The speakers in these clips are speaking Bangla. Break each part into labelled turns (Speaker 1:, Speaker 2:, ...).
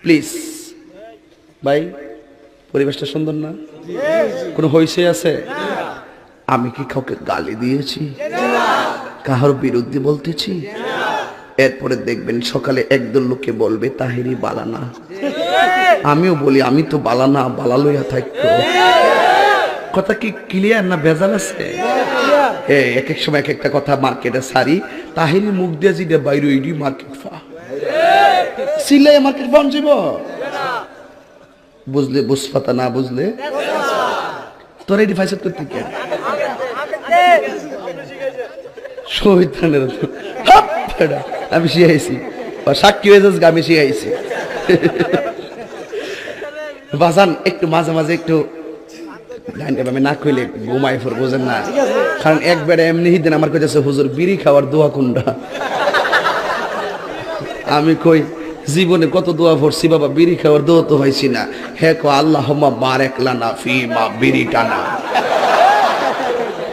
Speaker 1: প্লিজ ভাই, পরিবেশটা সুন্দর না? কোনো হইছে আছে? আমি কি কাউকে গালি দিয়েছি, কাহার বিরুদ্ধে বলতেছি? এরপরে দেখবেন সকালে একদল লোকে বলবে তাহিরি বালানা, আমিও বলি আমি তো বালানা, বালা লইয়া থাকতো। কথা কি ক্লিয়ার না ভেজাল আছে? এক এক সময় এক একটা কথা মার্কেটে সারি, তাহিরি মুখ দিয়ে যেটা বাইরে ওইটি মার্কেট ফা সিলাই মার্কেট ফান যাব। বুঝলে বুঝপাতা, না বুঝলে তোর এটি ফাইসাত করতে কে শহীদানের আমি শিখাইছি, সাক্ষী হয়ে যাস, আমি শিখাইছি। বাজান একটু মাঝে মাঝে একটু আমি না কইলে ঘুমাই ফোর, বোঝেন না? কারণ একবারে এমনি দিন আমার কাছে হুজুর বিড়ি খাওয়ার দোয়া কোনটা? আমি কই জীবনে কত দোয়া পড়ছি বাবা, বিড়ি খাওয়ার দোয়া তো হয়েছি না। হে কো আল্লাহুম্মা বারিক লানা ফি মা বিড়ি টানা,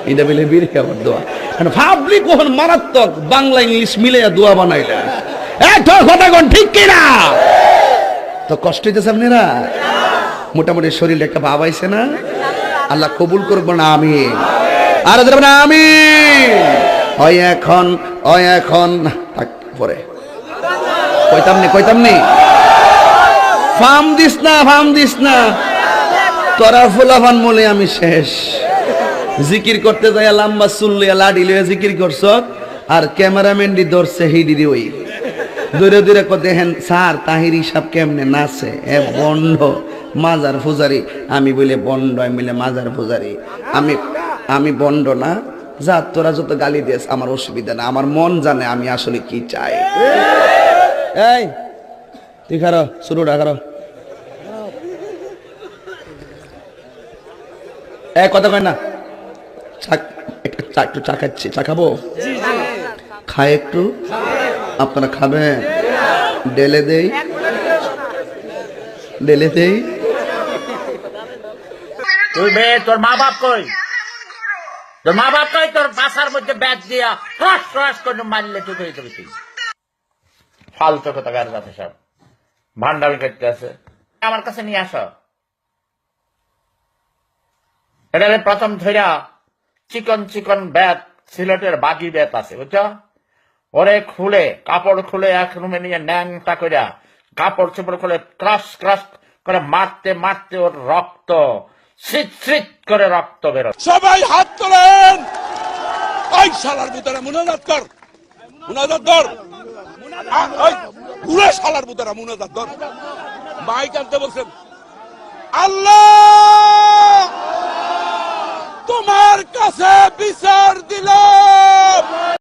Speaker 1: এটা বলে বিড়ি খাওয়ার দোয়া। কারণ ভাবলি কখন মারাত্মক বাংলা ইংলিশ মিলাইয়া দোয়া বানাইলা, তোর কথা কোন ঠিক কিনা? তো কষ্ট হইতেছে আপনারা? মোটামুটি শরীরে একটা ভাব আইছে না? আল্লাহ কবুল করবো না? আমি আর না আমি এখন পরে কইতামনি ফার্ম দিস না তোরা ফুলাফান বলে আমি শেষ। জিকির করতে যাই লম্বা চুল্লিয়া লাডি লইয়া জিকির করছ, আর ক্যামেরাম্যান দি ধরছে হিডি ওই দূরে দূরে দেখেন স্যার তাহিরি সাহেব কেমনে নাচে, এ বন্ড মাজার পূজারি। আমি বলে বন্ড, আমি বলে মাজার পূজারি। আমি বন্ড না, যা তোরা যত গালি দিস আমার অসুবিধা না, আমার মন জানে আমি আসলে কি চাই। এই তুই খারো, শুরুটা খারো। কথা কয় না, একটু চা খাচ্ছি, চা খাবো, খায় একটু, আপনারা খাবেন? ডেলে দেই
Speaker 2: তুই বে, তোর মা বাপ কই? তোর মা বাপ কই? তোর বাসার মধ্যে ব্যাগ দিয়া ক্রস করে মারলে তুই হয়ে যাবি। তুই ফালতু কথা গার যাতে সব ভান্ডামি করতে আছে। আমার কাছে নিয়ে আসো, এটা প্রথম ধইরা চিকন ব্যাগ, সিলেটের বাগি ব্যাগ আছে বুঝছো? ওরে খুলে কাপড় খুলে এক রুমে নিয়ে ন্যাংটা করে কাপড় চোপড় খুলে ক্রাশ করে মারতে ওর রক্ত শীত করে রক্ত বেরো।
Speaker 3: সবাই হাত তোলেন। ওই শালার বুতারা মুনাজাত কর, পুরো শালার বুতারা মুনাজাত কর। মাইক আনতে বলছেন। আল্লাহ তোমার কাছে